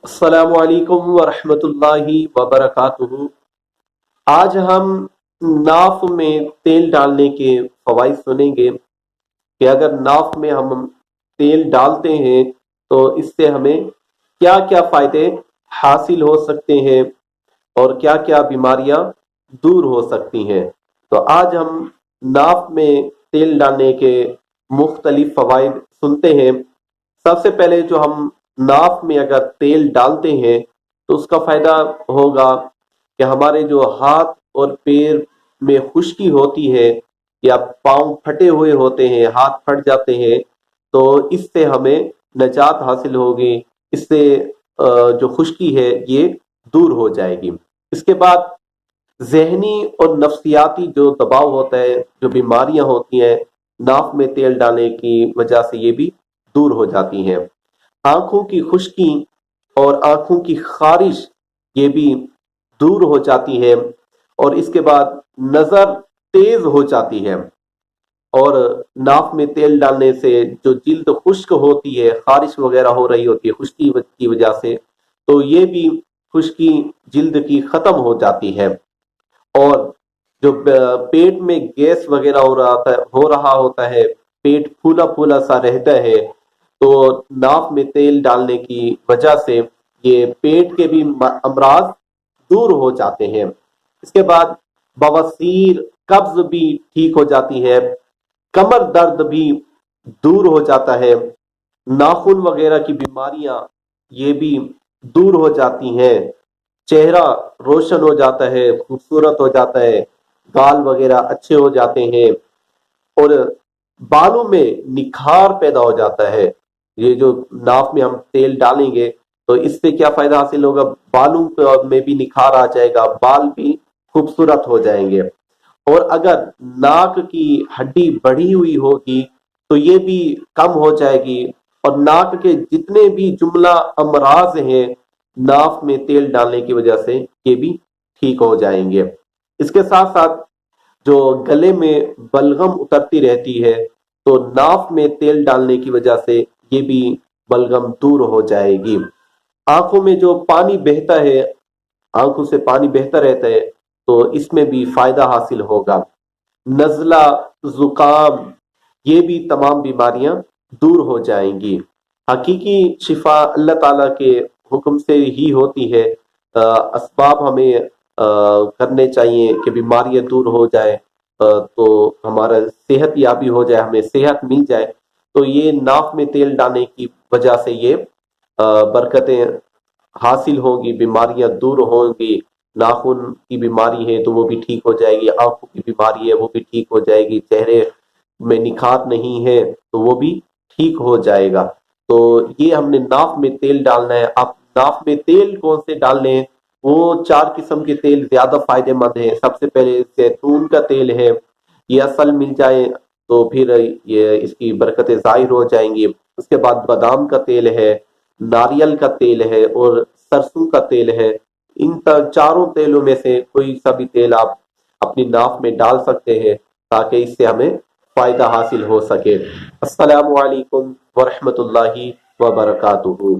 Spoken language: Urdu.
السلام علیکم ورحمۃ اللہ وبرکاتہ۔ آج ہم ناف میں تیل ڈالنے کے فوائد سنیں گے کہ اگر ناف میں ہم تیل ڈالتے ہیں تو اس سے ہمیں کیا کیا فائدے حاصل ہو سکتے ہیں اور کیا کیا بیماریاں دور ہو سکتی ہیں۔ تو آج ہم ناف میں تیل ڈالنے کے مختلف فوائد سنتے ہیں۔ سب سے پہلے جو ہم ناف میں اگر تیل ڈالتے ہیں تو اس کا فائدہ ہوگا کہ ہمارے جو ہاتھ اور پیر میں خشکی ہوتی ہے یا پاؤں پھٹے ہوئے ہوتے ہیں، ہاتھ پھٹ جاتے ہیں، تو اس سے ہمیں نجات حاصل ہوگی۔ اس سے جو خشکی ہے یہ دور ہو جائے گی۔ اس کے بعد ذہنی اور نفسیاتی جو دباؤ ہوتا ہے، جو بیماریاں ہوتی ہیں، ناف میں تیل ڈالنے کی وجہ سے یہ بھی دور ہو جاتی ہیں۔ آنکھوں کی خشکی اور آنکھوں کی خارش یہ بھی دور ہو جاتی ہے، اور اس کے بعد نظر تیز ہو جاتی ہے۔ اور ناف میں تیل ڈالنے سے جو جلد خشک ہوتی ہے، خارش وغیرہ ہو رہی ہوتی ہے خشکی کی وجہ سے، تو یہ بھی خشکی جلد کی ختم ہو جاتی ہے۔ اور جو پیٹ میں گیس وغیرہ ہو رہا ہوتا ہے، پیٹ پھولا پھولا سا رہتا ہے، تو ناف میں تیل ڈالنے کی وجہ سے یہ پیٹ کے بھی امراض دور ہو جاتے ہیں۔ اس کے بعد بواسیر، قبض بھی ٹھیک ہو جاتی ہے، کمر درد بھی دور ہو جاتا ہے، ناخن وغیرہ کی بیماریاں یہ بھی دور ہو جاتی ہیں، چہرہ روشن ہو جاتا ہے، خوبصورت ہو جاتا ہے، گال وغیرہ اچھے ہو جاتے ہیں، اور بالوں میں نکھار پیدا ہو جاتا ہے۔ یہ جو ناف میں ہم تیل ڈالیں گے تو اس سے کیا فائدہ حاصل ہوگا؟ بالوں میں بھی نکھار آ جائے گا، بال بھی خوبصورت ہو جائیں گے۔ اور اگر ناک کی ہڈی بڑھی ہوئی ہوگی تو یہ بھی کم ہو جائے گی، اور ناک کے جتنے بھی جملہ امراض ہیں ناف میں تیل ڈالنے کی وجہ سے یہ بھی ٹھیک ہو جائیں گے۔ اس کے ساتھ ساتھ جو گلے میں بلغم اترتی رہتی ہے تو ناف میں تیل ڈالنے کی وجہ سے یہ بھی بلغم دور ہو جائے گی۔ آنکھوں میں جو پانی بہتا ہے، آنکھوں سے پانی بہتا رہتا ہے، تو اس میں بھی فائدہ حاصل ہوگا۔ نزلہ، زکام، یہ بھی تمام بیماریاں دور ہو جائیں گی۔ حقیقی شفا اللہ تعالیٰ کے حکم سے ہی ہوتی ہے۔ اسباب ہمیں کرنے چاہیے کہ بیماریاں دور ہو جائے، تو ہمارا صحت یابی ہو جائے، ہمیں صحت مل جائے۔ تو یہ ناف میں تیل ڈالنے کی وجہ سے یہ برکتیں حاصل ہوں گی، بیماریاں دور ہوں گی۔ ناخن کی بیماری ہے تو وہ بھی ٹھیک ہو جائے گی، آنکھوں کی بیماری ہے وہ بھی ٹھیک ہو جائے گی، چہرے میں نکھار نہیں ہے تو وہ بھی ٹھیک ہو جائے گا۔ تو یہ ہم نے ناف میں تیل ڈالنا ہے۔ آپ ناف میں تیل کون سے ڈالنے ہیں؟ وہ 4 قسم کے تیل زیادہ فائدے مند ہیں۔ سب سے پہلے زیتون کا تیل ہے، یہ اصل مل جائے تو پھر یہ اس کی برکتیں ظاہر ہو جائیں گی۔ اس کے بعد بادام کا تیل ہے، ناریل کا تیل ہے، اور سرسوں کا تیل ہے۔ ان چاروں تیلوں میں سے کوئی سا بھی تیل آپ اپنی ناف میں ڈال سکتے ہیں تاکہ اس سے ہمیں فائدہ حاصل ہو سکے۔ السلام علیکم ورحمۃ اللہ وبرکاتہ۔